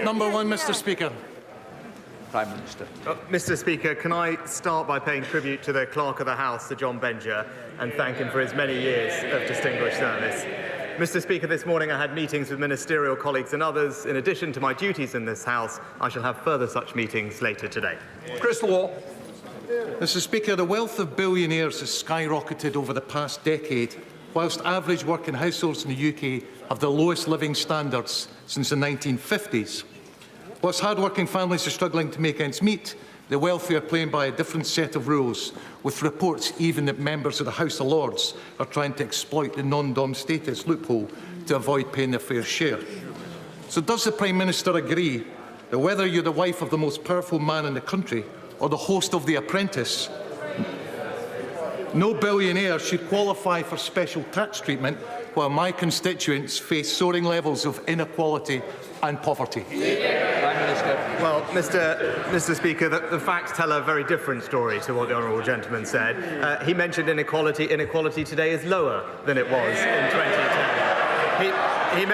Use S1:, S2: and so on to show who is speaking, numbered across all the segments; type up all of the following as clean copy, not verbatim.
S1: Number one, Mr. Speaker.
S2: Prime Minister.
S3: Mr. Speaker, can I start by paying tribute to the Clerk of the House, Sir John Benger, and thank him for his many years of distinguished service. Mr. Speaker, this morning I had meetings with ministerial colleagues and others. In addition to my duties in this House, I shall have further such meetings later today.
S2: Chris Law.
S1: Mr. Speaker, the wealth of billionaires has skyrocketed over the past decade, whilst average working households in the UK have the lowest living standards since the 1950s. Whilst hard-working families are struggling to make ends meet, the wealthy are playing by a different set of rules, with reports even that members of the House of Lords are trying to exploit the non-dom status loophole to avoid paying their fair share. So does the Prime Minister agree that whether you're the wife of the most powerful man in the country or the host of The Apprentice, no billionaire should qualify for special tax treatment while my constituents face soaring levels of inequality and poverty?
S2: Prime Minister.
S3: Well, Mr. Speaker, the facts tell a very different story to what the honourable gentleman said. He mentioned inequality. Inequality today is lower than it was in 2010. He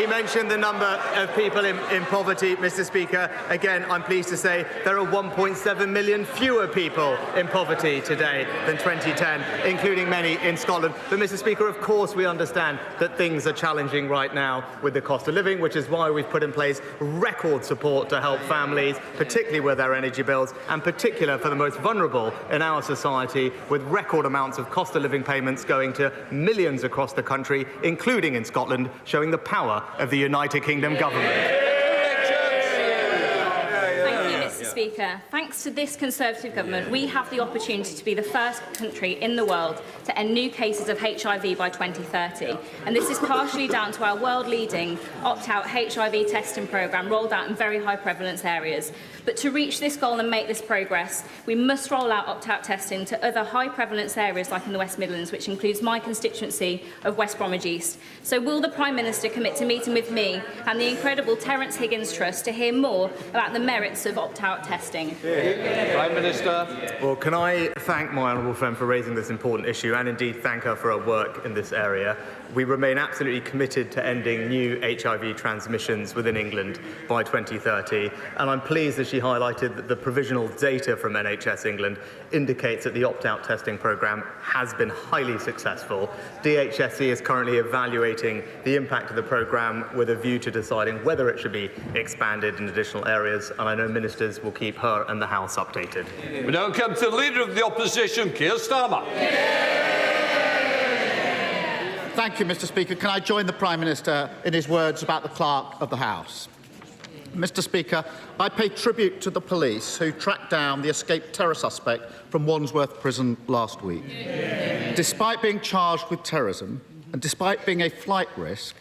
S3: mentioned the number of people in poverty, Mr. Speaker. Again, I'm pleased to say there are 1.7 million fewer people in poverty today than 2010, including many in Scotland. But, Mr. Speaker, of course we understand that things are challenging right now with the cost of living, which is why we've put in place record support to help families, particularly with their energy bills, and particular for the most vulnerable in our society, with record amounts of cost of living payments going to millions across the country, including in Scotland, showing the power of the United Kingdom government.
S4: Thank you, Mr. Speaker. Thanks to this Conservative government, we have the opportunity to be the first country in the world to end new cases of HIV by 2030. And this is partially down to our world-leading opt-out HIV testing programme rolled out in very high prevalence areas. But to reach this goal and make this progress, we must roll out opt-out testing to other high prevalence areas like in the West Midlands, which includes my constituency of West Bromwich East. So will the Prime Minister commit to meeting with me and the incredible Terence Higgins Trust to hear more about the merits of opt-out testing?
S2: Prime Minister.
S3: Well, can I thank my honourable friend for raising this important issue and indeed thank her for her work in this area. We remain absolutely committed to ending new HIV transmissions within England by 2030, and I'm pleased that she highlighted that the provisional data from NHS England indicates that the opt-out testing programme has been highly successful. DHSC is currently evaluating the impact of the programme with a view to deciding whether it should be expanded in additional areas, and I know ministers will keep her and the House updated.
S2: We now come to the Leader of the Opposition, Keir Starmer.
S5: Thank you, Mr. Speaker. Can I join the Prime Minister in his words about the Clerk of the House? Mr. Speaker, I pay tribute to the police who tracked down the escaped terror suspect from Wandsworth prison last week. Despite being charged with terrorism and despite being a flight risk,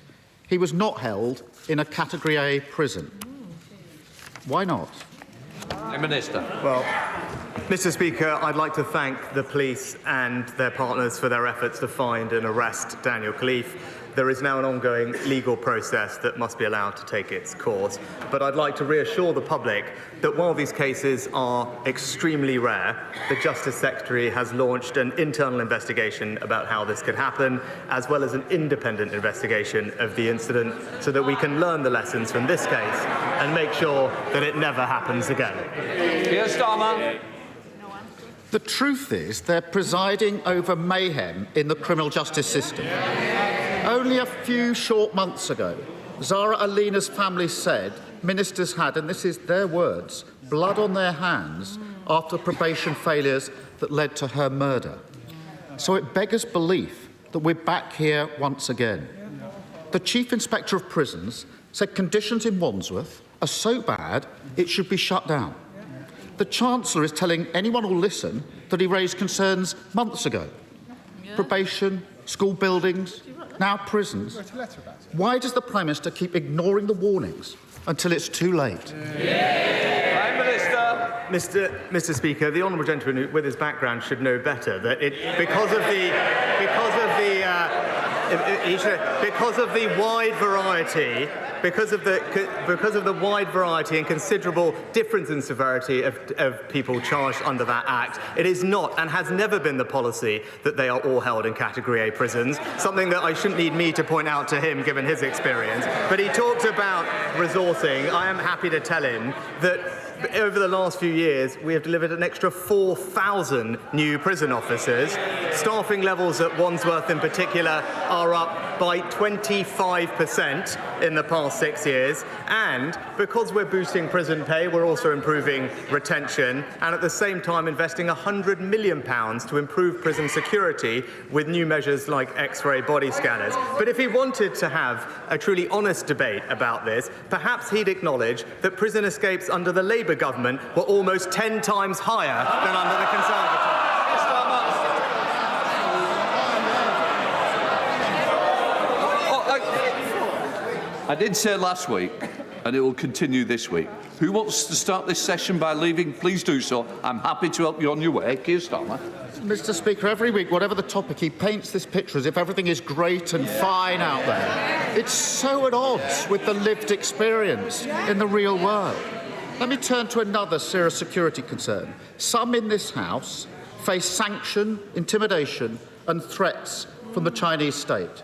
S5: he was not held in a Category A prison. Why not?
S2: Prime Minister.
S3: Well, Mr. Speaker, I'd like to thank the police and their partners for their efforts to find and arrest Daniel Khalife. There is now an ongoing legal process that must be allowed to take its course. But I'd like to reassure the public that while these cases are extremely rare, the Justice Secretary has launched an internal investigation about how this could happen, as well as an independent investigation of the incident, so that we can learn the lessons from this case and make sure that it never happens again.
S2: Keir Starmer.
S5: The truth is they're presiding over mayhem in the criminal justice system. Only a few short months ago, Zara Alina's family said ministers had, and this is their words, blood on their hands after probation failures that led to her murder. So it beggars belief that we're back here once again. The Chief Inspector of Prisons said conditions in Wandsworth are so bad it should be shut down. The Chancellor is telling anyone who'll listen that he raised concerns months ago. Probation, school buildings, now prisons. Why does the Prime Minister keep ignoring the warnings until it's too late?
S2: Prime Minister.
S3: Mr. Speaker, the honourable gentleman with his background should know better that because of the because of the wide variety. Because of the wide variety and considerable difference in severity of people charged under that Act, it is not and has never been the policy that they are all held in Category A prisons, something that I shouldn't need me to point out to him given his experience. But he talked about resourcing. I am happy to tell him that over the last few years, we have delivered an extra 4,000 new prison officers. Staffing levels at Wandsworth in particular are up by 25% in the past 6 years. And because we're boosting prison pay, we're also improving retention and at the same time investing £100 million to improve prison security with new measures like X-ray body scanners. But if he wanted to have a truly honest debate about this, perhaps he'd acknowledge that prison escapes under the Labour government were almost 10 times higher than under the Conservative.
S2: I did say last week, and it will continue this week. Who wants to start this session by leaving? Please do so. I'm happy to help you on your way. Keir Starmer.
S5: Mr. Speaker, every week, whatever the topic, he paints this picture as if everything is great and fine out there. It's so at odds with the lived experience in the real world. Let me turn to another serious security concern. Some in this House face sanction, intimidation and threats from the Chinese state.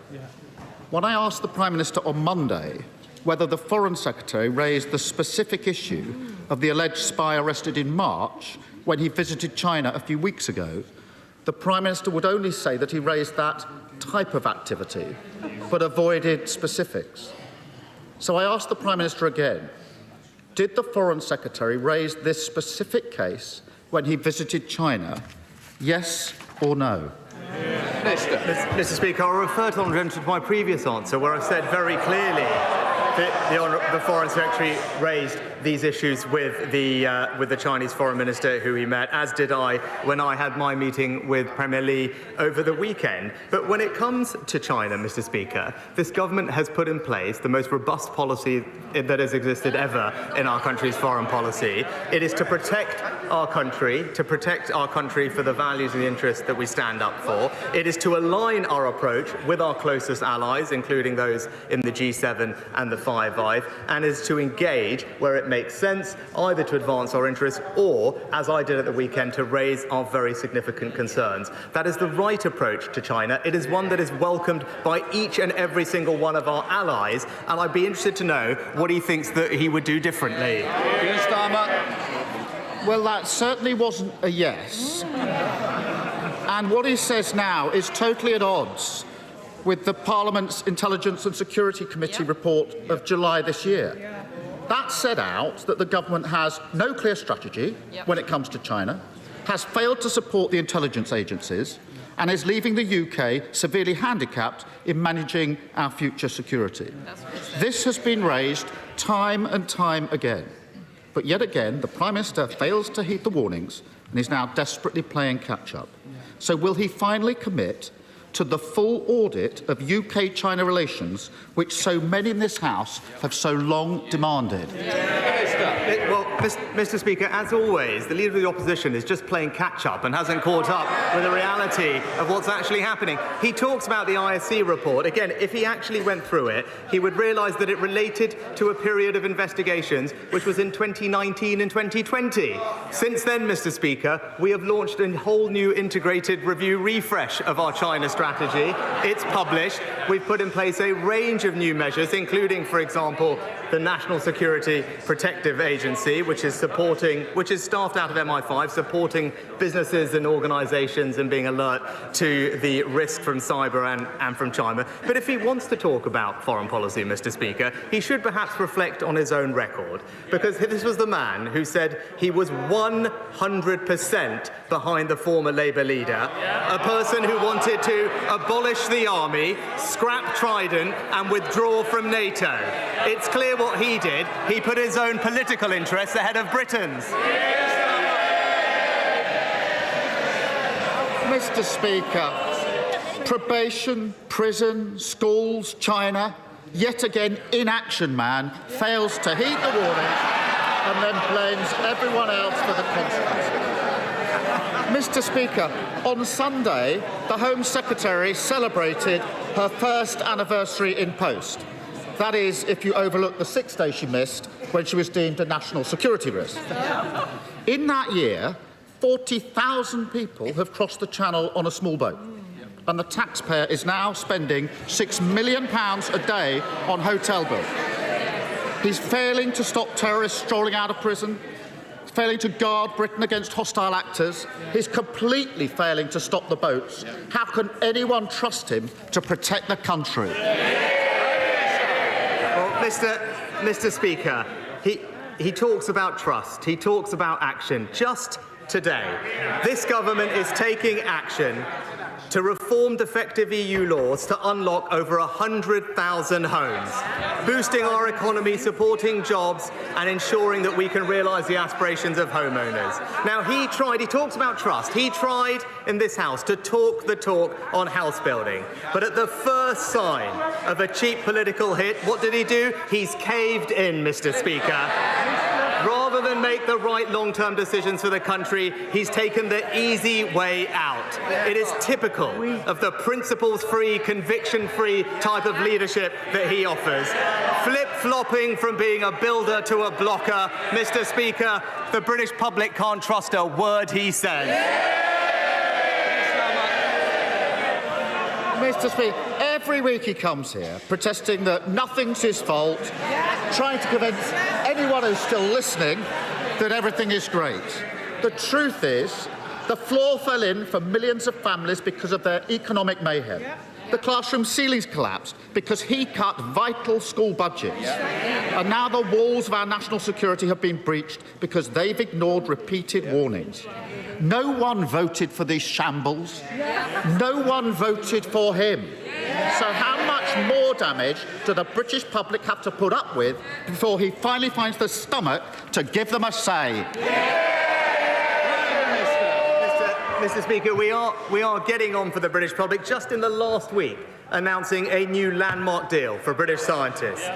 S5: When I asked the Prime Minister on Monday whether the Foreign Secretary raised the specific issue of the alleged spy arrested in March when he visited China a few weeks ago, the Prime Minister would only say that he raised that type of activity, but avoided specifics. So I asked the Prime Minister again, did the Foreign Secretary raise this specific case when he visited China? Yes or no?
S3: Mr. Speaker, I'll refer to my previous answer where I've said very clearly that the Foreign Secretary raised these issues with the Chinese Foreign Minister who he met, as did I when I had my meeting with Premier Li over the weekend. But when it comes to China, Mr. Speaker, this government has put in place the most robust policy that has existed ever in our country's foreign policy. It is to protect our country for the values and the interests that we stand up for. It is to align our approach with our closest allies, including those in the G7 and the Five Eyes, and is to engage where it makes sense, either to advance our interests or, as I did at the weekend, to raise our very significant concerns. That is the right approach to China. It is one that is welcomed by each and every single one of our allies, and I'd be interested to know what he thinks that he would do differently.
S2: Keir Starmer.
S5: Well, that certainly wasn't a yes. And what he says now is totally at odds with the Parliament's Intelligence and Security Committee report of July this year. That set out that the government has no clear strategy when it comes to China, has failed to support the intelligence agencies, and is leaving the UK severely handicapped in managing our future security. This has been raised time and time again. But yet again, the Prime Minister fails to heed the warnings and is now desperately playing catch-up. So will he finally commit to the full audit of UK-China relations, which so many in this House have so long demanded?
S3: Well, Mr. Speaker, as always, the Leader of the Opposition is just playing catch-up and hasn't caught up with the reality of what's actually happening. He talks about the ISC report. Again, if he actually went through it, he would realise that it related to a period of investigations which was in 2019 and 2020. Since then, Mr. Speaker, we have launched a whole new integrated review refresh of our China strategy. It's published. We've put in place a range of new measures, including, for example, the National Security Protective Agency, which is staffed out of MI5, supporting businesses and organisations and being alert to the risk from cyber and from China. But if he wants to talk about foreign policy, Mr. Speaker, he should perhaps reflect on his own record, because this was the man who said he was 100% behind the former Labour leader, a person who wanted to abolish the army, scrap Trident and withdraw from NATO. It's clear what he did. He put his own political interests ahead of Britain's.
S5: Mr. Speaker, probation, prison, schools, China, yet again inaction man fails to heed the warning and then blames everyone else for the consequences. Mr. Speaker, on Sunday, the Home Secretary celebrated her first anniversary in post. That is, if you overlook the 6 days she missed when she was deemed a national security risk. In that year, 40,000 people have crossed the Channel on a small boat, and the taxpayer is now spending £6 million a day on hotel bills. He's failing to stop terrorists strolling out of prison, failing to guard Britain against hostile actors. He's completely failing to stop the boats. How can anyone trust him to protect the country?
S3: Well, Mr. Speaker, he talks about trust. He talks about action. Just today, this government is taking action to reform defective EU laws to unlock over 100,000 homes, boosting our economy, supporting jobs and ensuring that we can realise the aspirations of homeowners. Now, he talks about trust. He tried in this House to talk the talk on house building. But at the first sign of a cheap political hit, what did he do? He's caved in, Mr. Speaker. Rather than make the right long-term decisions for the country, he's taken the easy way out. It is typical of the principles-free, conviction-free type of leadership that he offers. Flip-flopping from being a builder to a blocker. Mr. Speaker, the British public can't trust a word he says.
S5: Mr. Speaker, every week he comes here protesting that nothing's his fault, trying to convince anyone who's still listening that everything is great. The truth is, the floor fell in for millions of families because of their economic mayhem. The classroom ceilings collapsed because he cut vital school budgets. And now the walls of our national security have been breached because they've ignored repeated warnings. No one voted for these shambles. No one voted for him. So how much more damage do the British public have to put up with before he finally finds the stomach to give them a say?
S3: Mr. Speaker, we are getting on for the British public just in the last week, announcing a new landmark deal for British scientists,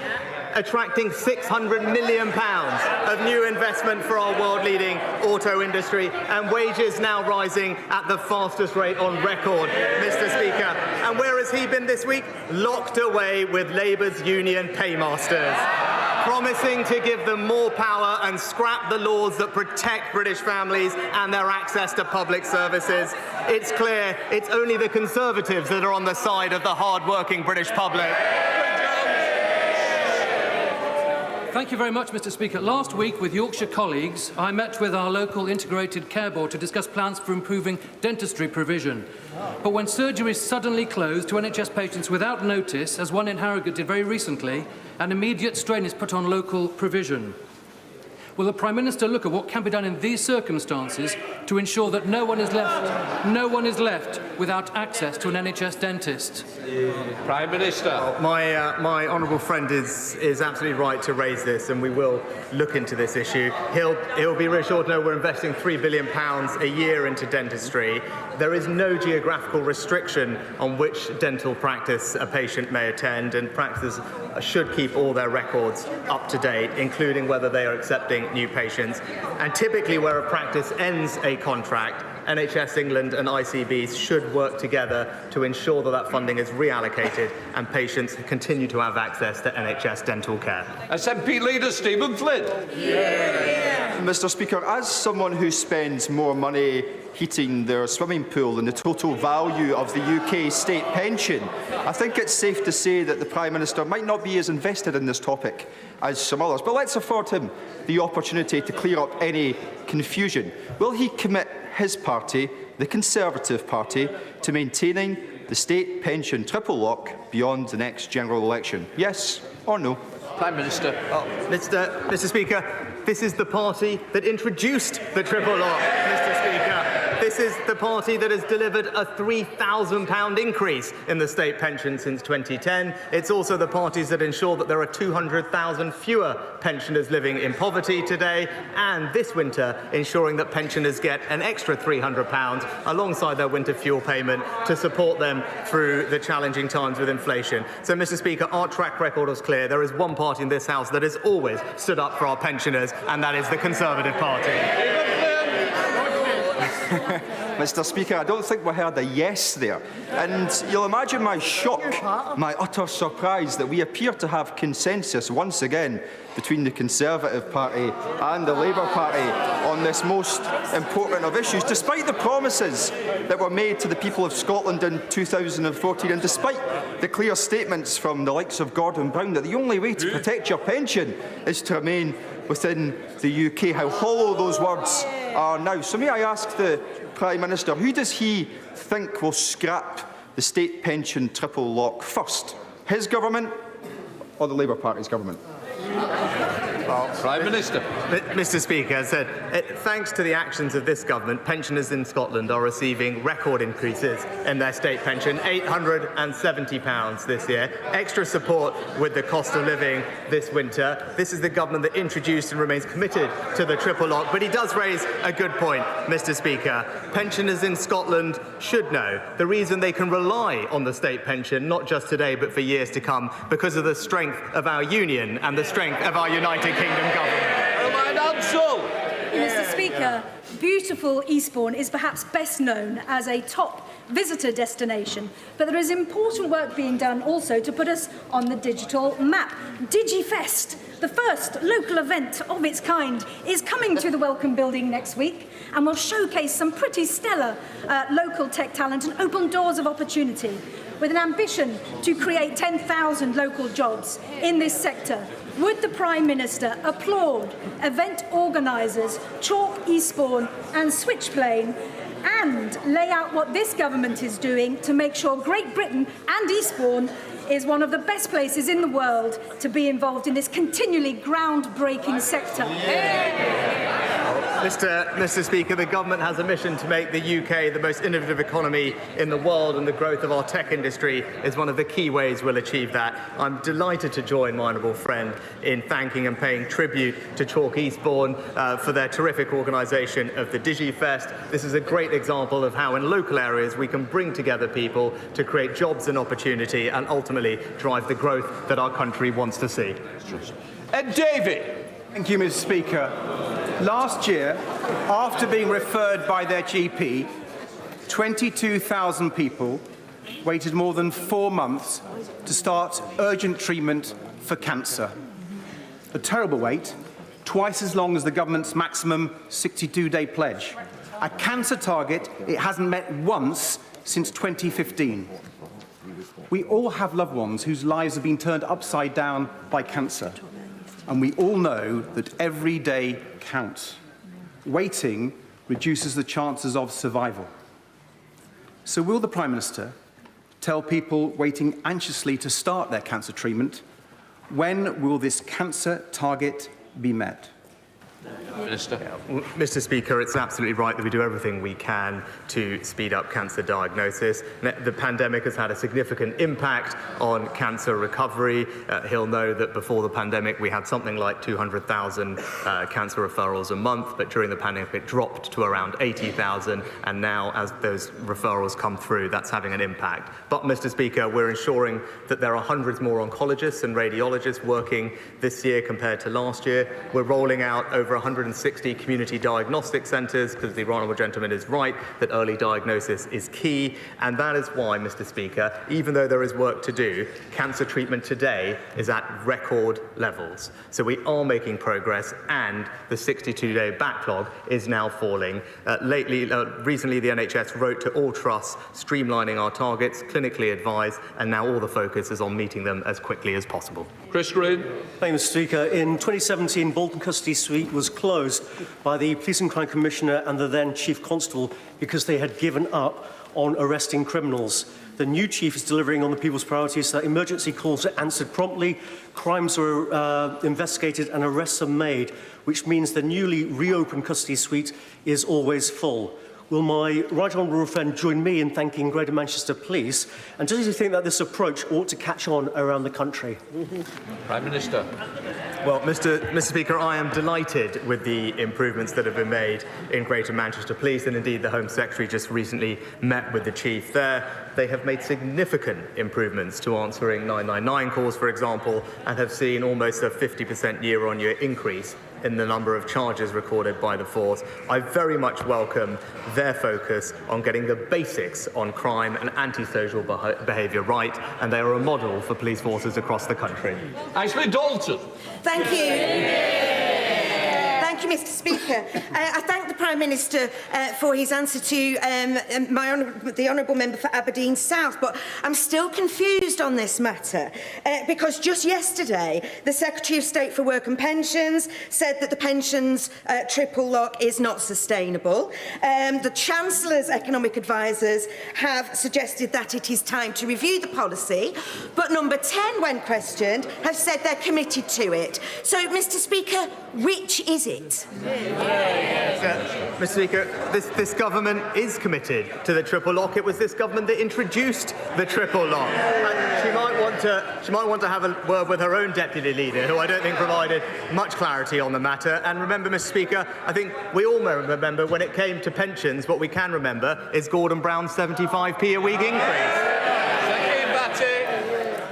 S3: attracting £600 million of new investment for our world-leading auto industry, and wages now rising at the fastest rate on record, Mr. Speaker. And where has he been this week? Locked away with Labour's union paymasters, promising to give them more power and scrap the laws that protect British families and their access to public services. It's clear it's only the Conservatives that are on the side of the hard-working British public.
S6: Thank you very much, Mr. Speaker. Last week, with Yorkshire colleagues, I met with our local integrated care board to discuss plans for improving dentistry provision. But when surgeries suddenly closed to NHS patients without notice, as one in Harrogate did very recently, an immediate strain is put on local provision. Will the Prime Minister look at what can be done in these circumstances to ensure that no one is left without access to an NHS dentist?
S2: Prime Minister.
S3: My honourable friend is absolutely right to raise this, and we will look into this issue. He'll be reassured to know we're investing £3 billion a year into dentistry. There is no geographical restriction on which dental practice a patient may attend, and practices should keep all their records up to date, including whether they are accepting new patients. And typically where a practice ends a contract, NHS England and ICBs should work together to ensure that that funding is reallocated and patients continue to have access to NHS dental care.
S2: SNP Leader Stephen Flynn.
S7: Mr. Speaker, as someone who spends more money heating their swimming pool than the total value of the UK state pension, I think it's safe to say that the Prime Minister might not be as invested in this topic as some others. But let's afford him the opportunity to clear up any confusion. Will he commit his party, the Conservative Party, to maintaining the state pension triple lock beyond the next general election? Yes or no?
S2: Prime Minister.
S3: Mr. Speaker, this is the party that introduced the triple lock, Mr. Speaker. This is the party that has delivered a £3,000 increase in the state pension since 2010. It's also the parties that ensure that there are 200,000 fewer pensioners living in poverty today, and this winter ensuring that pensioners get an extra £300 alongside their winter fuel payment to support them through the challenging times with inflation. So, Mr. Speaker, our track record is clear. There is one party in this House that has always stood up for our pensioners, and that is the Conservative Party.
S7: Mr. Speaker, I don't think we heard a yes there. And you'll imagine my shock, my utter surprise that we appear to have consensus once again between the Conservative Party and the Labour Party on this most important of issues, despite the promises that were made to the people of Scotland in 2014 and despite the clear statements from the likes of Gordon Brown that the only way to protect your pension is to remain within the UK. How hollow those words are now. So may I ask the Prime Minister, who does he think will scrap the state pension triple lock first? His government or the Labour Party's government?
S2: Prime Minister.
S3: Mr. Speaker, as I said, thanks to the actions of this government, pensioners in Scotland are receiving record increases in their state pension, £870 this year. Extra support with the cost of living this winter. This is the government that introduced and remains committed to the triple lock. But he does raise a good point, Mr. Speaker. Pensioners in Scotland should know the reason they can rely on the state pension, not just today but for years to come, because of the strength of our union and the strength of our United Kingdom government.
S8: Mr. Speaker, beautiful Eastbourne is perhaps best known as a top visitor destination, but there is important work being done also to put us on the digital map. DigiFest, the first local event of its kind, is coming to the Welcome Building next week and will showcase some pretty stellar local tech talent and open doors of opportunity, with an ambition to create 10,000 local jobs in this sector. Would the Prime Minister applaud event organisers Chalk, Eastbourne and Switchplane and lay out what this government is doing to make sure Great Britain and Eastbourne is one of the best places in the world to be involved in this continually groundbreaking sector?
S3: Mr. Speaker, the government has a mission to make the UK the most innovative economy in the world, and the growth of our tech industry is one of the key ways we'll achieve that. I'm delighted to join my honourable friend in thanking and paying tribute to Chalk Eastbourne for their terrific organisation of the DigiFest. This is a great example of how in local areas we can bring together people to create jobs and opportunity and ultimately drive the growth that our country wants to see.
S2: David.
S9: Thank you, Mr. Speaker. Last year, after being referred by their GP, 22,000 people waited more than 4 months to start urgent treatment for cancer. A terrible wait, twice as long as the government's maximum 62-day pledge. A cancer target it hasn't met once since 2015. We all have loved ones whose lives have been turned upside down by cancer. And we all know that every day counts. Waiting reduces the chances of survival. So will the Prime Minister tell people waiting anxiously to start their cancer treatment, when will this cancer target be met?
S2: Minister.
S3: Mr. Speaker, it's absolutely right that we do everything we can to speed up cancer diagnosis. The pandemic has had a significant impact on cancer recovery. He'll know that before the pandemic we had something like 200,000 cancer referrals a month, but during the pandemic it dropped to around 80,000, and now as those referrals come through, that's having an impact. But, Mr. Speaker, we're ensuring that there are hundreds more oncologists and radiologists working this year compared to last year. We're rolling out over 160 community diagnostic centres, because the honourable gentleman is right that early diagnosis is key, and that is why, Mr. Speaker, even though there is work to do, cancer treatment today is at record levels. So we are making progress, and the 62-day backlog is now falling. Recently, the NHS wrote to all trusts streamlining our targets, clinically advised, and now all the focus is on meeting them as quickly as possible.
S2: Chris Green.
S10: Thank you, Mr. Speaker. In 2017, Bolton Custody Suite was closed by the Police and Crime Commissioner and the then Chief Constable because they had given up on arresting criminals. The new chief is delivering on the people's priorities so that emergency calls are answered promptly, crimes are investigated and arrests are made, which means the newly reopened custody suite is always full. Will my right honourable friend join me in thanking Greater Manchester Police? And does he think that this approach ought to catch on around the country?
S2: Prime Minister.
S3: Well, Mr. Speaker, I am delighted with the improvements that have been made in Greater Manchester Police, and indeed the Home Secretary just recently met with the Chief there. They have made significant improvements to answering 999 calls, for example, and have seen almost a 50% year-on-year increase in the number of charges recorded by the force. I very much welcome their focus on getting the basics on crime and antisocial behaviour right, and they are a model for police forces across the country.
S2: Ashley Dalton.
S11: Thank you. Thank you, Mr. Speaker. I thank the Prime Minister for his answer to the Honourable Member for Aberdeen South, but I'm still confused on this matter because just yesterday the Secretary of State for Work and Pensions said that the pensions triple lock is not sustainable. The Chancellor's economic advisers have suggested that it is time to review the policy, but Number 10, when questioned, have said they're committed to it. So, Mr. Speaker, which is it?
S3: Mr. Speaker, this government is committed to the triple lock. It was this government that introduced the triple lock. And she might want to have a word with her own deputy leader, who I don't think provided much clarity on the matter. And remember, Mr. Speaker, I think we all remember when it came to pensions, what we can remember is Gordon Brown's 75p a week increase.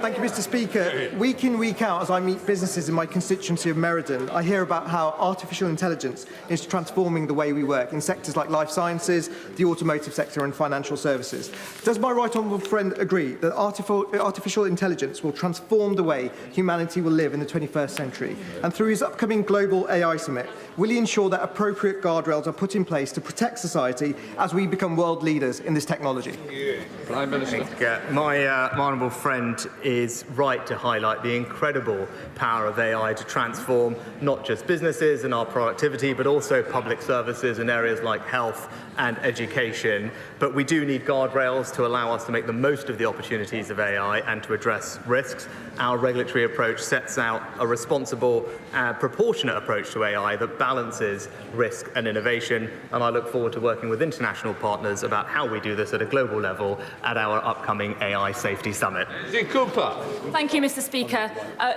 S7: Thank you, Mr. Speaker. Week in, week out, as I meet businesses in my constituency of Meriden, I hear about how artificial intelligence is transforming the way we work in sectors like life sciences, the automotive sector and financial services. Does my right honourable friend agree that artificial intelligence will transform the way humanity will live in the 21st century? And through his upcoming Global AI Summit, will he ensure that appropriate guardrails are put in place to protect society as we become world leaders in this technology?
S2: Prime Minister.
S3: My honourable friend is right to highlight the incredible power of AI to transform not just businesses and our productivity, but also public services in areas like health and education. But we do need guardrails to allow us to make the most of the opportunities of AI and to address risks. Our regulatory approach sets out a responsible and proportionate approach to AI that balances risk and innovation, and I look forward to working with international partners about how we do this at a global level at our upcoming AI Safety Summit.
S2: Cooper.
S12: Thank you, Mr. Speaker.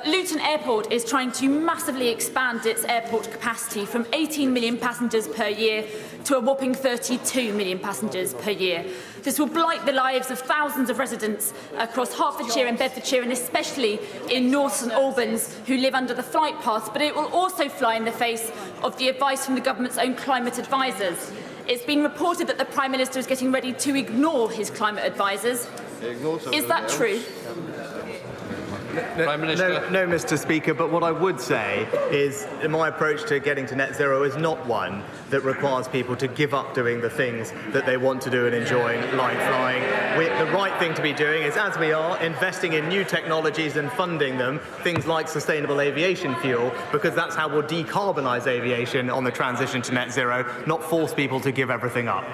S12: Luton Airport is trying to massively expand its airport capacity from 18 million passengers per year to a whopping 32 million passengers per year. This will blight the lives of thousands of residents across Hertfordshire and Bedfordshire, and especially in North St Albans, who live under the flight path, but it will also fly in the face of the advice from the government's own climate advisers. It's been reported that the Prime Minister is getting ready to ignore his climate advisers. Is that true?
S2: Prime Minister.
S3: No, Mr. Speaker, but what I would say is my approach to getting to net zero is not one that requires people to give up doing the things that they want to do and enjoying, like flying. The right thing to be doing is, as we are, investing in new technologies and funding them, things like sustainable aviation fuel, because that's how we'll decarbonise aviation on the transition to net zero, not force people to give everything up.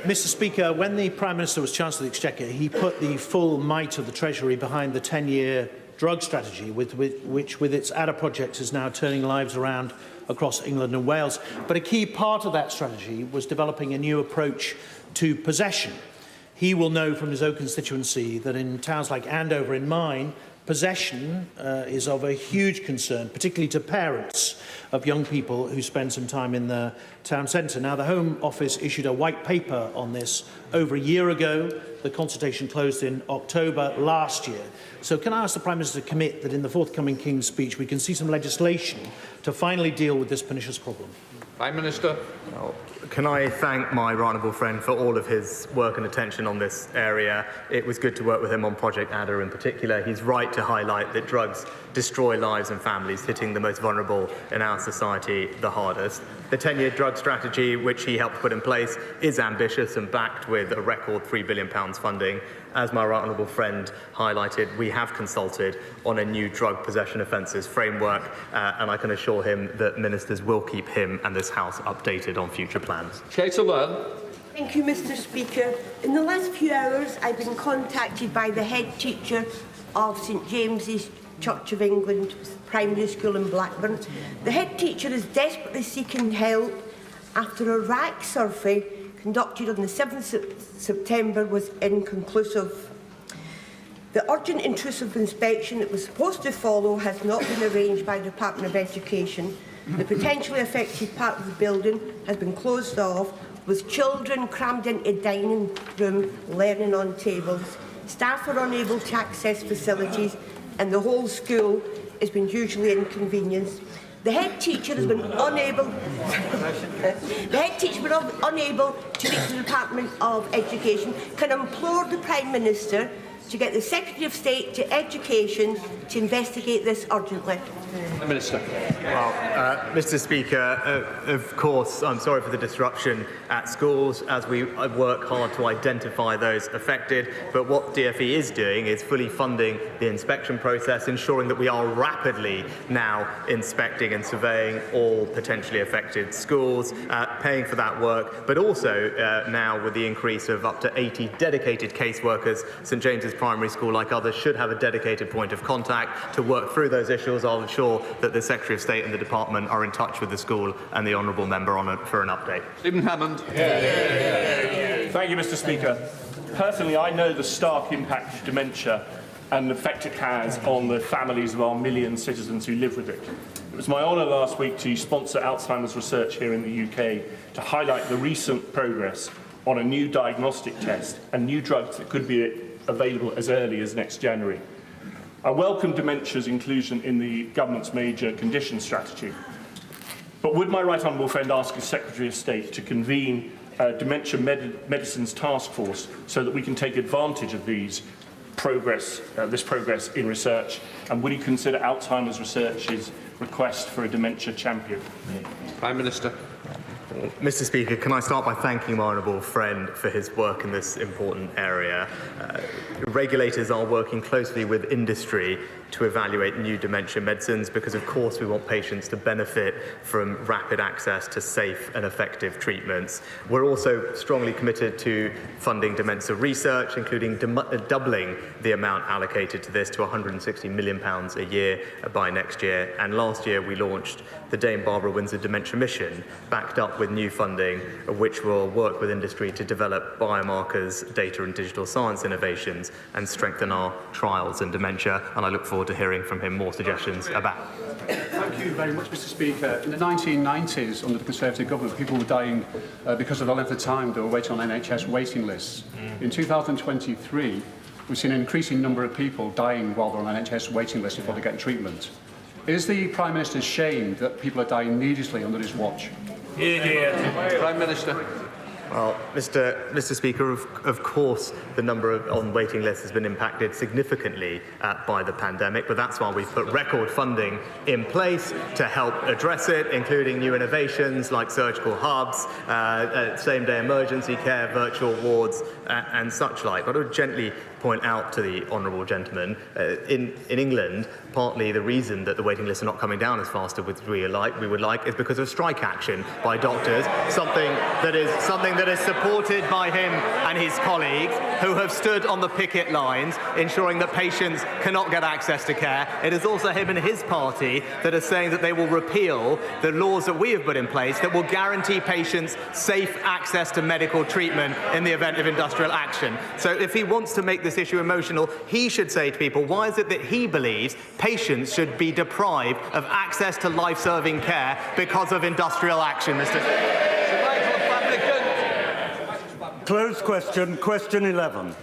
S13: Mr. Speaker, when the Prime Minister was Chancellor of the Exchequer, he put the full might of the Treasury behind the 10-year drug strategy, which, with its ADA project, is now turning lives around across England and Wales. But a key part of that strategy was developing a new approach to possession. He will know from his own constituency that in towns like Andover, in mine, possession is of a huge concern, particularly to parents of young people who spend some time in the town centre. Now, the Home Office issued a white paper on this over a year ago. The consultation closed in October last year. So can I ask the Prime Minister to commit that in the forthcoming King's Speech we can see some legislation to finally deal with this pernicious problem?
S2: Prime Minister.
S3: Can I thank my honourable friend for all of his work and attention on this area. It was good to work with him on Project ADA in particular. He's right to highlight that drugs destroy lives and families, hitting the most vulnerable in our society the hardest. The 10-year drug strategy, which he helped put in place, is ambitious and backed with a record £3 billion funding. As my right honourable friend highlighted, we have consulted on a new drug possession offences framework, and I can assure him that ministers will keep him and this House updated on future plans.
S2: Kate O'Byrne.
S11: Thank you, Mr. Speaker. In the last few hours, I've been contacted by the head teacher of St James's Church of England Primary School in Blackburn. The head teacher is desperately seeking help after a RAC survey conducted on the 7th of September was inconclusive. The urgent intrusive inspection that was supposed to follow has not been arranged by the Department of Education. The potentially affected part of the building has been closed off, with children crammed into a dining room learning on tables. Staff are unable to access facilities, and the whole school has been hugely inconvenienced. The head teacher has been unable. The head teacher has been unable to speak to the Department of Education. Can I implore the Prime Minister to get the Secretary of State to Education to investigate this urgently?
S2: Minister.
S3: Well, Mr. Speaker, of course, I'm sorry for the disruption at schools as we work hard to identify those affected. But what DfE is doing is fully funding the inspection process, ensuring that we are rapidly now inspecting and surveying all potentially affected schools, paying for that work, but also now with the increase of up to 80 dedicated caseworkers, St James's Primary School, like others, should have a dedicated point of contact to work through those issues. I'll ensure that the Secretary of State and the Department are in touch with the school and the Honourable Member for an update.
S2: Stephen Hammond.
S14: Thank you, Mr. Speaker. Personally, I know the stark impact of dementia and the effect it has on the families of our million citizens who live with it. It was my honour last week to sponsor Alzheimer's research here in the UK to highlight the recent progress on a new diagnostic test and new drugs that could be available as early as next January. I welcome dementia's inclusion in the government's major condition strategy. But would my right honourable friend ask his Secretary of State to convene a dementia medicines task force so that we can take advantage of this progress in research? And would he consider Alzheimer's Research's request for a dementia champion?
S2: Prime Minister.
S3: Mr. Speaker, can I start by thanking my honourable friend for his work in this important area. Regulators are working closely with industry to evaluate new dementia medicines because, of course, we want patients to benefit from rapid access to safe and effective treatments. We're also strongly committed to funding dementia research, including doubling the amount allocated to this to £160 million a year by next year. And last year we launched the Dame Barbara Windsor Dementia Mission, backed up with new funding, which will work with industry to develop biomarkers, data and digital science innovations and strengthen our trials in dementia. And I look forward to hearing from him more suggestions about.
S15: Thank you very much, Mr. Speaker. In the 1990s, under the Conservative government, people were dying because of the length of time they were waiting on NHS waiting lists. In 2023, we've seen an increasing number of people dying while they're on NHS waiting lists before they get treatment. Is the Prime Minister ashamed that people are dying needlessly under his watch?
S2: Prime Minister.
S3: Well, Mr. Speaker, of course, the number on waiting lists has been impacted significantly by the pandemic, but that's why we've put record funding in place to help address it, including new innovations like surgical hubs, same-day emergency care, virtual wards, and such like. But I would gently point out to the honourable gentleman, in England, partly the reason that the waiting lists are not coming down as fast as we would like is because of strike action by doctors, something that is supported by him and his colleagues who have stood on the picket lines ensuring that patients cannot get access to care. It is also him and his party that are saying that they will repeal the laws that we have put in place that will guarantee patients safe access to medical treatment in the event of industrial action. So if he wants to make this issue emotional, he should say to people, why is it that he believes patients should be deprived of access to life-saving care because of industrial action, Mr.
S16: Closed question. Question 11.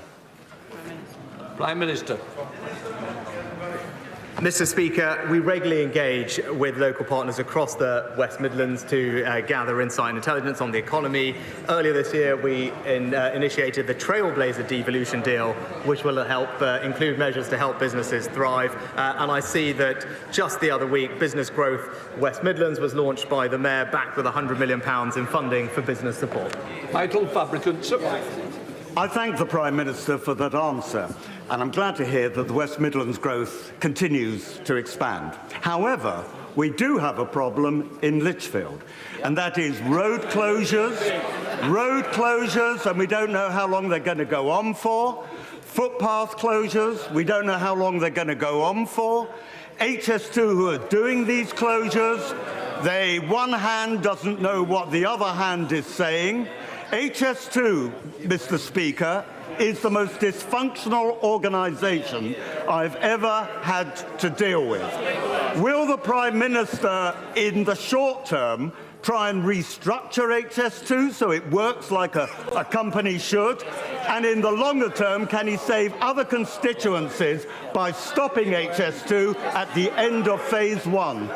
S2: Prime Minister.
S3: Mr. Speaker, we regularly engage with local partners across the West Midlands to gather insight and intelligence on the economy. Earlier this year, we initiated the Trailblazer Devolution Deal, which will help include measures to help businesses thrive. And I see that just the other week, Business Growth West Midlands was launched by the Mayor, backed with £100 million in funding for business support.
S2: Michael Fabricant.
S16: I thank the Prime Minister for that answer, and I'm glad to hear that the West Midlands growth continues to expand. However, we do have a problem in Lichfield, and that is road closures, and we don't know how long they're going to go on for, footpath closures, we don't know how long they're going to go on for, HS2 who are doing these closures, one hand doesn't know what the other hand is saying, HS2, Mr. Speaker, is the most dysfunctional organisation I've ever had to deal with. Will the Prime Minister, in the short term, try and restructure HS2 so it works like a company should? And in the longer term, can he save other constituencies by stopping HS2 at the end of phase 1?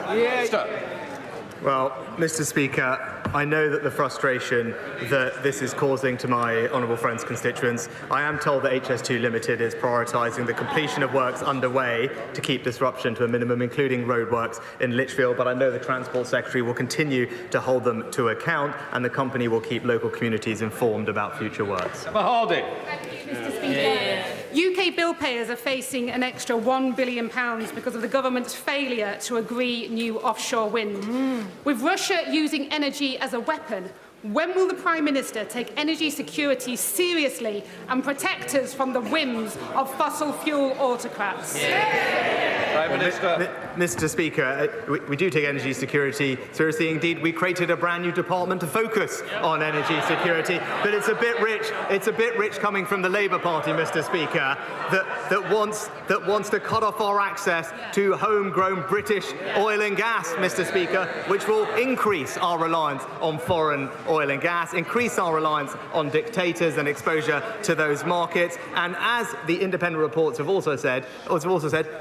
S3: Well, Mr. Speaker, I know that the frustration that this is causing to my honourable friend's constituents. I am told that HS2 Limited is prioritising the completion of works underway to keep disruption to a minimum, including roadworks in Lichfield, but I know the Transport Secretary will continue to hold them to account, and the company will keep local communities informed about future works.
S2: Harding.
S12: Mr. Speaker.
S17: UK bill payers are facing an extra £1 billion because of the government's failure to agree new offshore wind. With Russia using energy as a weapon, when will the Prime Minister take energy security seriously and protect us from the whims of fossil fuel autocrats?
S2: Prime Minister.
S3: Mr. Speaker, we do take energy security seriously. Indeed, we created a brand new department to focus on energy security, but it's a bit rich. It's a bit rich coming from the Labour Party, Mr. Speaker, that wants to cut off our access to homegrown British oil and gas, Mr. Speaker, which will increase our reliance on foreign oil and gas, increase our reliance on dictators and exposure to those markets, and as the independent reports have also said,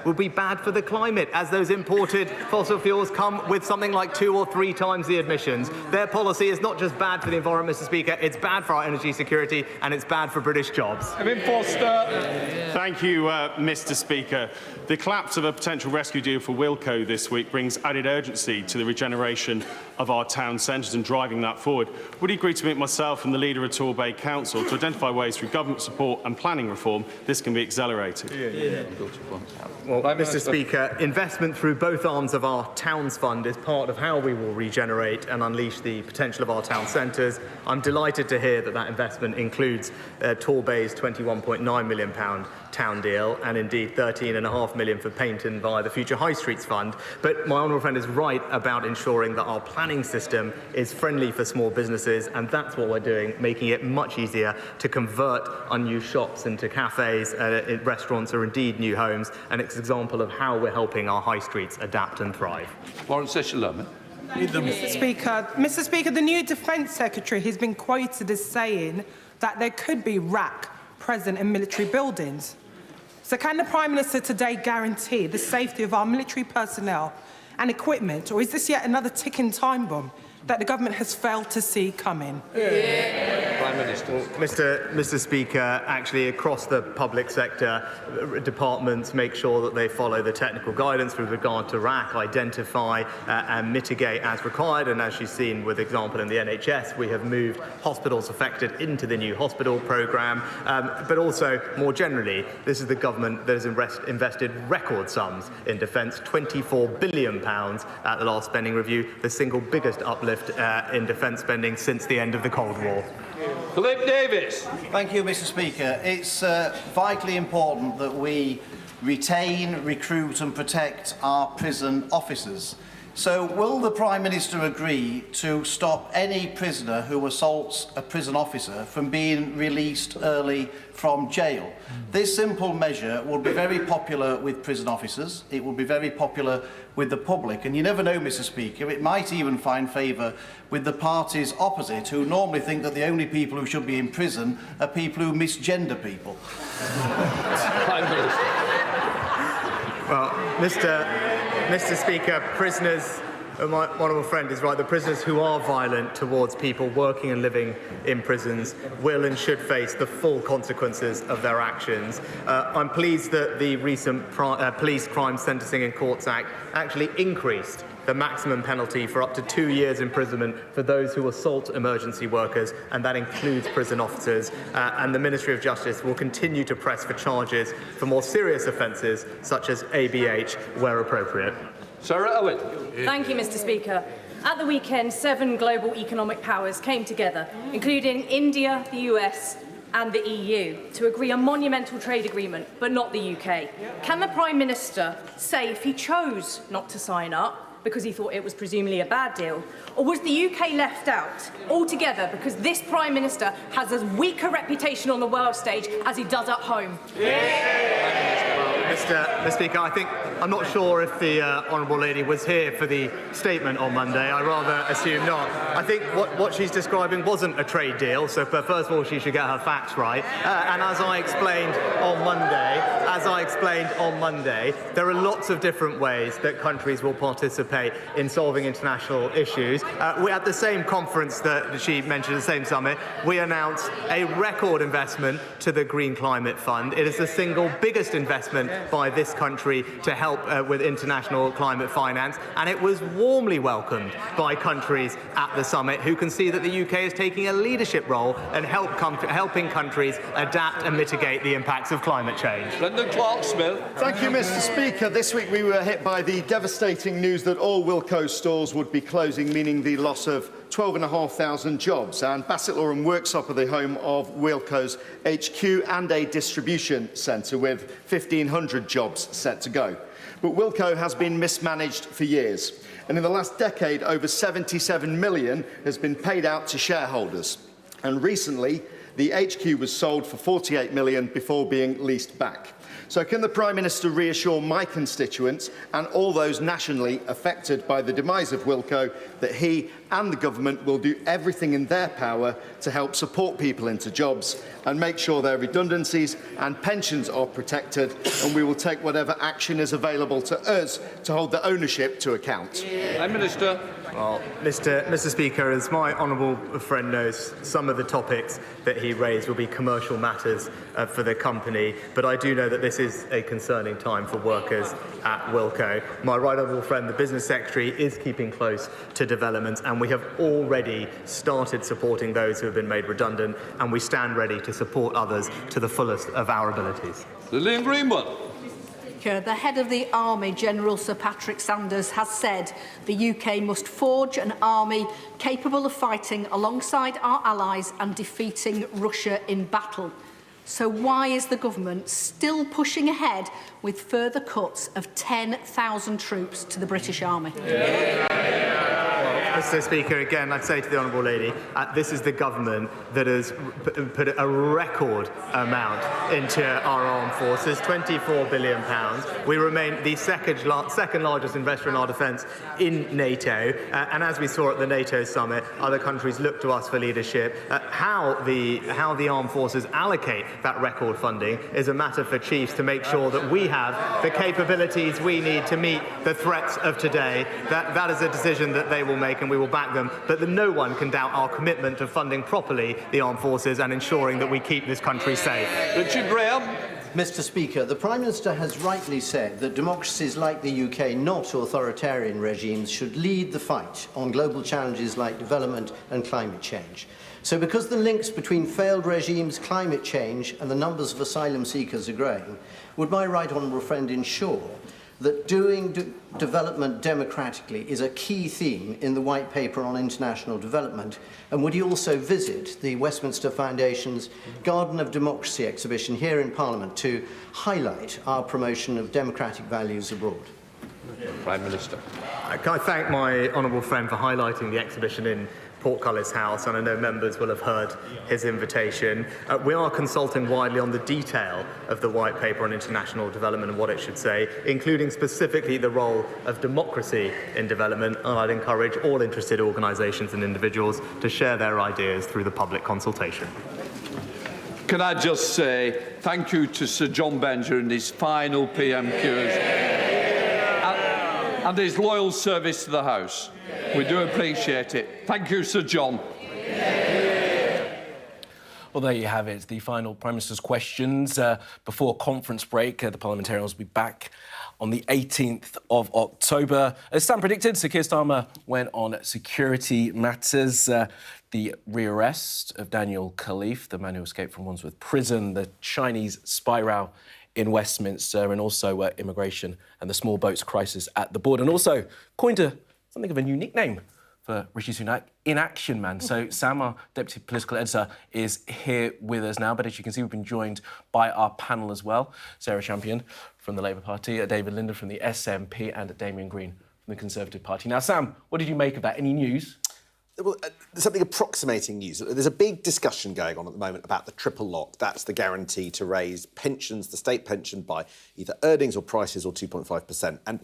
S3: will be bad for the climate, as those imported fossil fuels come with something like 2 or 3 times the emissions. Their policy is not just bad for the environment, Mr. Speaker, it's bad for our energy security and it's bad for British jobs.
S18: Thank you, Mr. Speaker. The collapse of a potential rescue deal for Wilko this week brings added urgency to the regeneration of our town centres and driving that forward. Would you agree to meet myself and the leader of Torbay Council to identify ways through government support and planning reform this can be accelerated?
S3: Well, Mr. Speaker, investment through both arms of our Towns Fund is part of how we will regenerate and unleash the potential of our town centres. I'm delighted to hear that that investment includes Torbay's £21.9 million town deal and indeed £13.5 million for Paynton via the Future High Streets Fund. But my honourable friend is right about ensuring that our planning system is friendly for small businesses, and that's what we're doing, making it much easier to convert unused shops into cafes, restaurants or indeed new homes, and it's an example of how we're helping our high streets adapt and thrive.
S2: Warren Session-Lerman.
S19: Mr. Speaker, the new Defence Secretary has been quoted as saying that there could be RAC present in military buildings. So can the Prime Minister today guarantee the safety of our military personnel and equipment, or is this yet another ticking time bomb that the government has failed to see coming?
S2: Prime Minister.
S3: Mr. Speaker, actually across the public sector, departments make sure that they follow the technical guidance with regard to RAC, identify and mitigate as required, and as you've seen with example in the NHS, we have moved hospitals affected into the new hospital programme, but also more generally, this is the government that has invested record sums in defence, £24 billion at the last spending review, the single biggest uplift in defence spending since the end of the Cold War.
S2: Philip Davis.
S20: Thank you, Mr. Speaker. It's vitally important that we retain, recruit and protect our prison officers. So will the Prime Minister agree to stop any prisoner who assaults a prison officer from being released early from jail? This simple measure will be very popular with prison officers. It will be very popular with the public. And you never know, Mr. Speaker, it might even find favour with the parties opposite, who normally think that the only people who should be in prison are people who misgender people.
S3: Well, Mr. Speaker, prisoners, my honourable friend is right, the prisoners who are violent towards people working and living in prisons will and should face the full consequences of their actions. I'm pleased that the recent Police Crime Sentencing and Courts Act actually increased the maximum penalty for up to 2 years imprisonment for those who assault emergency workers, and that includes prison officers. And the Ministry of Justice will continue to press for charges for more serious offences, such as ABH, where appropriate.
S2: Sarah Owen.
S21: Thank you, Mr. Speaker. At the weekend, 7 global economic powers came together, including India, the US, and the EU, to agree a monumental trade agreement, but not the UK. Can the Prime Minister say if he chose not to sign up, because he thought it was presumably a bad deal? Or was the UK left out altogether because this Prime Minister has as weak a reputation on the world stage as he does at home?
S3: Mr. Speaker, I'm not sure if the Honourable Lady was here for the statement on Monday. I rather assume not. I think what she's describing wasn't a trade deal, so first of all, she should get her facts right. And as I explained on Monday, there are lots of different ways that countries will participate in solving international issues. We at the same conference that she mentioned, the same summit, we announced a record investment to the Green Climate Fund. It is the single biggest investment by this country to help with international climate finance, and it was warmly welcomed by countries at the summit who can see that the UK is taking a leadership role and helping countries adapt and mitigate the impacts of climate change.
S2: Brendan Clark-Smith.
S1: Thank you, Mr. Speaker. This week we were hit by the devastating news that all Wilko stores would be closing, meaning the loss of 12,500 jobs, and Bassett Law and Worksop are the home of Wilko's HQ and a distribution centre with 1,500 jobs set to go. But Wilko has been mismanaged for years, and in the last decade over 77 million has been paid out to shareholders, and recently the HQ was sold for 48 million before being leased back. So can the Prime Minister reassure my constituents and all those nationally affected by the demise of Wilko that he and the government will do everything in their power to help support people into jobs and make sure their redundancies and pensions are protected, and we will take whatever action is available to us to hold the ownership to account?
S2: Prime Minister.
S3: Well, Mr. Speaker, as my honourable friend knows, some of the topics that he raised will be commercial matters for the company, but I do know that this is a concerning time for workers at Wilko. My right honourable friend, the Business Secretary, is keeping close to developments, and we have already started supporting those who have been made redundant, and we stand ready to support others to the fullest of our abilities.
S2: Lillian Greenwood.
S22: The head of the Army, General Sir Patrick Sanders, has said the UK must forge an army capable of fighting alongside our allies and defeating Russia in battle. So why is the government still pushing ahead with further cuts of 10,000 troops to the British Army?
S3: Mr. Speaker, again, I'd say to the Honourable Lady, this is the government that has put a record amount into our armed forces, £24 billion. We remain the second largest investor in our defence in NATO, and as we saw at the NATO summit, other countries look to us for leadership. How the armed forces allocate that record funding is a matter for chiefs to make sure that we have the capabilities we need to meet the threats of today. That is a decision that they will make, and we will back them, but no one can doubt our commitment to funding properly the armed forces and ensuring that we keep this country safe.
S2: Richard Graham.
S23: Mr. Speaker, the Prime Minister has rightly said that democracies like the UK, not authoritarian regimes, should lead the fight on global challenges like development and climate change. So because the links between failed regimes, climate change and the numbers of asylum seekers are growing, would my right honourable friend ensure that doing development democratically is a key theme in the White Paper on International Development? And would he also visit the Westminster Foundation's Garden of Democracy exhibition here in Parliament to highlight our promotion of democratic values abroad?
S2: Prime Minister.
S3: Can I thank my honourable friend for highlighting the exhibition in Portcullis House, and I know members will have heard his invitation. We are consulting widely on the detail of the White Paper on International Development and what it should say, including specifically the role of democracy in development, and I'd encourage all interested organisations and individuals to share their ideas through the public consultation.
S2: Can I just say thank you to Sir John Benjer and his final PMQs and his loyal service to the House. We do appreciate it. Thank you, Sir John.
S24: Well, there you have it, the final Prime Minister's questions. Before conference break, the parliamentarians will be back on the 18th of October. As Sam predicted, Sir Keir Starmer went on security matters. The rearrest of Daniel Khalife, the man who escaped from Wandsworth prison, the Chinese spy row in Westminster, and also immigration and the small boats crisis at the border, and also coined something of a unique name for Rishi Sunak, Inaction Man. So Sam, our Deputy Political Editor, is here with us now, but as you can see, we've been joined by our panel as well. Sarah Champion from the Labour Party, David Linder from the SNP, and Damien Green from the Conservative Party. Now, Sam, what did you make of that? Any news?
S4: Well, something approximating news. There's a big discussion going on at the moment about the triple lock. That's the guarantee to raise pensions, the state pension, by either earnings or prices or 2.5%. And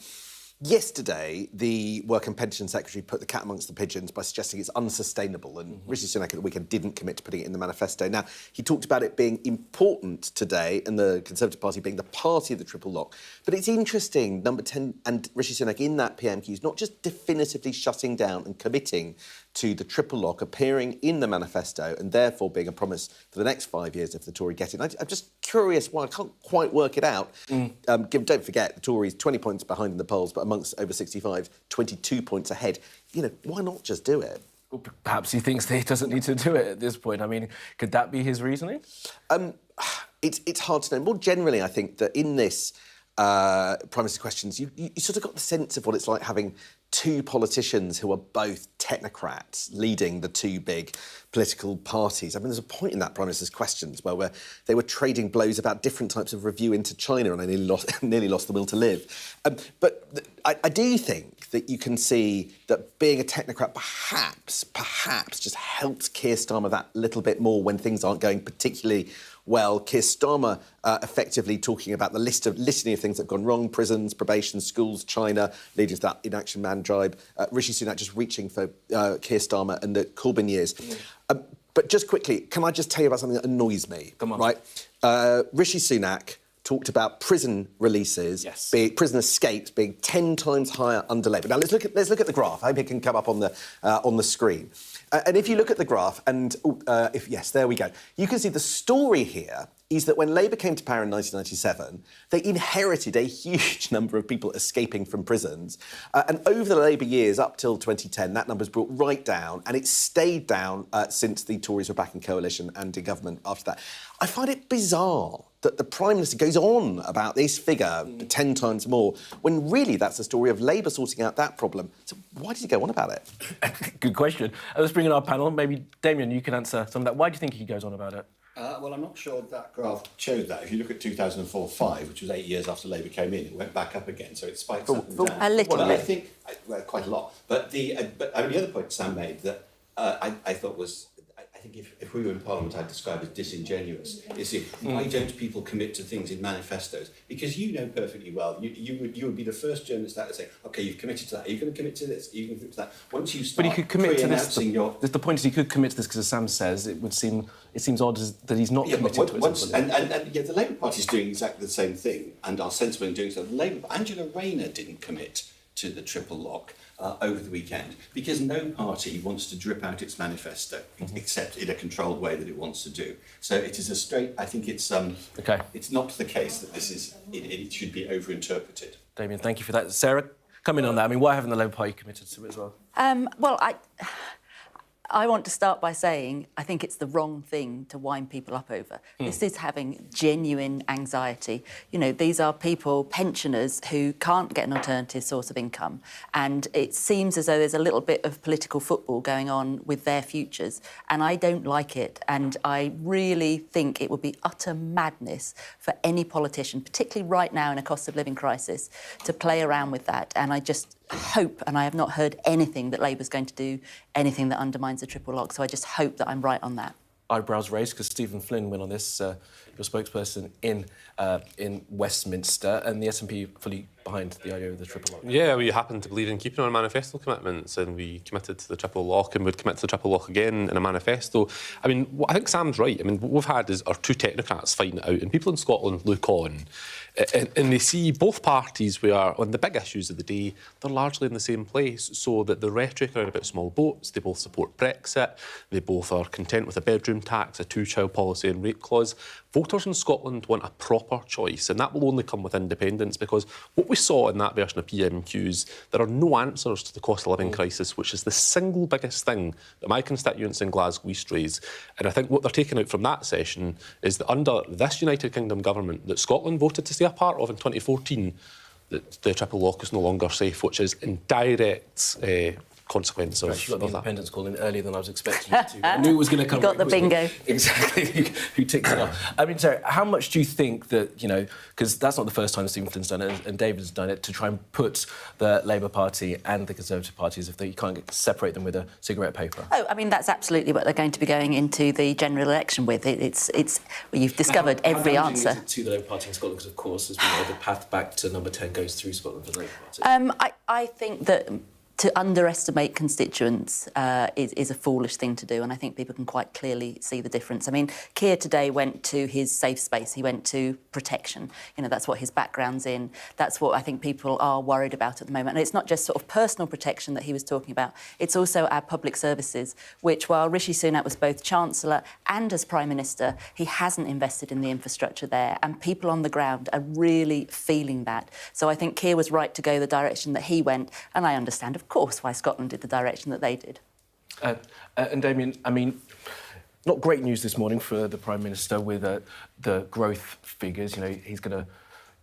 S4: yesterday, the Work and Pension Secretary put the cat amongst the pigeons by suggesting it's unsustainable, and Rishi Sunak at the weekend didn't commit to putting it in the manifesto. Now, he talked about it being important today and the Conservative Party being the party of the triple lock. But it's interesting, Number 10 and Rishi Sunak in that PMQs, not just definitively shutting down and committing to the triple lock appearing in the manifesto and therefore being a promise for the next 5 years if the Tory get it. I'm just curious why. I can't quite work it out. Don't forget, the Tories 20 points behind in the polls, but amongst over 65, 22 points ahead. You know, why not just do it?
S24: Well, perhaps he thinks that he doesn't need to do it at this point. I mean, could that be his reasoning?
S4: It's hard to know. More generally, I think that in this Prime Minister's questions, you sort of got the sense of what it's like having two politicians who are both technocrats leading the two big political parties. I mean, there's a point in that Prime Minister's questions where they were trading blows about different types of review into China, and I nearly lost the will to live. But I do think that you can see that being a technocrat perhaps just helps Keir Starmer that little bit more when things aren't going particularly well. Keir Starmer effectively talking about the litany of things that have gone wrong: prisons, probation, schools, China, leading to that inaction man drive. Rishi Sunak just reaching for Keir Starmer and the Corbyn years. But just quickly, can I just tell you about something that annoys me? Come on. Right? Rishi Sunak talked about prison releases, prison escapes being 10 times higher under Labour. Now let's look at the graph. I hope it can come up on the screen. And if you look at the graph, and there we go. You can see the story here is that when Labour came to power in 1997, they inherited a huge number of people escaping from prisons. And over the Labour years, up till 2010, that number's brought right down, and it's stayed down since the Tories were back in coalition and in government after that. I find it bizarre that the Prime Minister goes on about this figure, 10 times more, when really that's the story of Labour sorting out that problem. So why does he go on about it?
S24: Good question. Let's bring in our panel. Maybe, Damien, you can answer some of that. Why do you think he goes on about it?
S5: Well, I'm not sure that graph showed that. If you look at 2004-5, which was 8 years after Labour came in, it went back up again, so it spikes up and down.
S22: A little bit.
S5: I think, quite a lot. But the other point Sam made that I thought was, I think if we were in Parliament, I'd describe as disingenuous. You see, why don't people commit to things in manifestos? Because you know perfectly well, you would be the first journalist out to say, OK, you've committed to that. Are you going to commit to this? Are you going to commit to that? Once you start
S24: but he could commit to this.
S5: The
S24: point is he could commit to this because, as Sam says, it seems odd that he's not committed to it.
S5: And the Labour Party is doing exactly the same thing and are sensible in doing so. Angela Rayner didn't commit to the triple lock over the weekend because no party wants to drip out its manifesto except in a controlled way that it wants to do. So it is a straight. I think it's It's not the case that this is. It should be overinterpreted.
S24: Damien, thank you for that. Sarah, come in on that. I mean, why haven't the Labour Party committed to it as well?
S6: Well, I want to start by saying I think it's the wrong thing to wind people up over. This is having genuine anxiety. You know, these are people, pensioners, who can't get an alternative source of income. And it seems as though there's a little bit of political football going on with their futures. And I don't like it. And I really think it would be utter madness for any politician, particularly right now in a cost of living crisis, to play around with that. And I just hope, and I have not heard anything that Labour's going to do anything that undermines the triple lock, so I just hope that I'm right on that.
S24: Eyebrows raised because Stephen Flynn went on this, your spokesperson in Westminster, and the SNP fully behind the idea of the triple lock.
S8: Yeah, we happen to believe in keeping our manifesto commitments, and we committed to the triple lock and would commit to the triple lock again in a manifesto. I mean, I think Sam's right. I mean, what we've had are two technocrats fighting it out, and people in Scotland look on and they see both parties where, on the big issues of the day, they're largely in the same place, so that the rhetoric around about small boats, they both support Brexit, they both are content with a bedroom tax, a two-child policy and rape clause. Voters in Scotland want a proper choice, and that will only come with independence, because what we saw in that version of PMQs, there are no answers to the cost of living crisis, which is the single biggest thing that my constituents in Glasgow East raise. And I think what they're taking out from that session is that under this United Kingdom government that Scotland voted to stay a part of in 2014, that the triple lock is no longer safe, which is in direct consequence of
S24: You got the
S8: that.
S24: independence call in earlier than I was expecting you to. I knew it was going to come.
S6: You got the bingo.
S24: Exactly. Who ticked it off? I mean, Sarah, how much do you think that, you know, because that's not the first time Stephen Flynn's done it, and David's done it, to try and put the Labour Party and the Conservative Party, as if you can't separate them with a cigarette paper?
S6: Oh, I mean, that's absolutely what they're going to be going into the general election with. Well, you've discovered every answer.
S24: Is it to the Labour Party in Scotland? Because, of course, as we know, the path back to number 10 goes through Scotland for the Labour Party.
S6: I think that to underestimate constituents is a foolish thing to do, and I think people can quite clearly see the difference. I mean, Keir today went to his safe space. He went to protection. You know, that's what his background's in. That's what I think people are worried about at the moment. And it's not just sort of personal protection that he was talking about. It's also our public services, which, while Rishi Sunak was both Chancellor and as Prime Minister, he hasn't invested in the infrastructure there, and people on the ground are really feeling that. So I think Keir was right to go the direction that he went, and I understand, of course, why Scotland did the direction that they did.
S24: And Damien, I mean, not great news this morning for the Prime Minister with the growth figures. You know, he's going to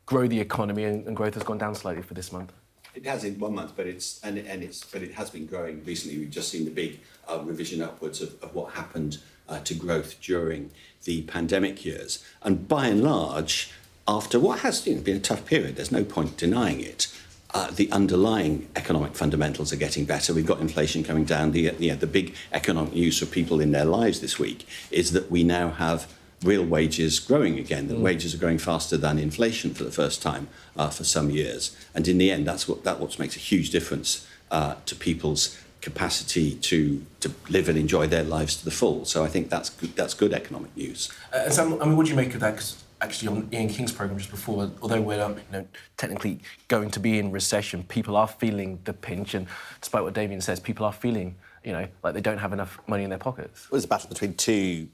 S24: grow the economy, and growth has gone down slightly for this month.
S5: It has in 1 month, but it has been growing recently. We've just seen the big revision upwards of what happened to growth during the pandemic years. And by and large, after what has been a tough period, there's no point denying it. The underlying economic fundamentals are getting better. We've got inflation coming down. The big economic news for people in their lives this week is that we now have real wages growing again. The wages are growing faster than inflation for the first time for some years. And in the end, that's what makes a huge difference to people's capacity to live and enjoy their lives to the full. So I think that's good economic news.
S24: Sam, I mean, what do you make of that? 'Cause actually, on Ian King's programme just before, although we're technically going to be in recession, people are feeling the pinch, and despite what Damien says, people are feeling, like they don't have enough money in their pockets.
S4: Well, there's a battle between two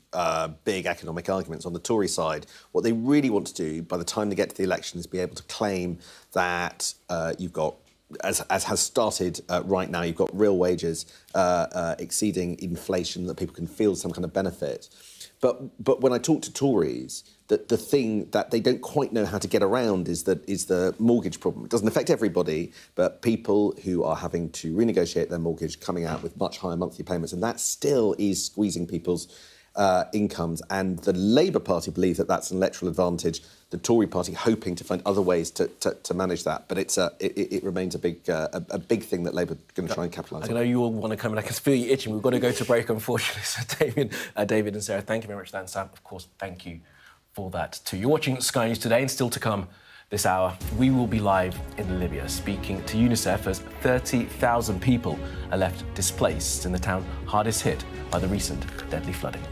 S4: big economic arguments. On the Tory side, what they really want to do by the time they get to the election is be able to claim that you've got, as has started right now, you've got real wages exceeding inflation, that people can feel some kind of benefit. But when I talk to Tories, the thing that they don't quite know how to get around is the mortgage problem. It doesn't affect everybody, but people who are having to renegotiate their mortgage coming out with much higher monthly payments, and that still is squeezing people's incomes. And the Labour Party believe that that's an electoral advantage. The Tory Party hoping to find other ways to manage that, but it remains a big thing that Labour are going to try and capitalise on.
S24: I know you all want to come, and I can feel you itching. We've got to go to break, unfortunately. So, David and Sarah, thank you very much for that. And Sam, of course, thank you for that too. You're watching Sky News Today, and still to come this hour, we will be live in Libya, speaking to UNICEF as 30,000 people are left displaced in the town hardest hit by the recent deadly flooding.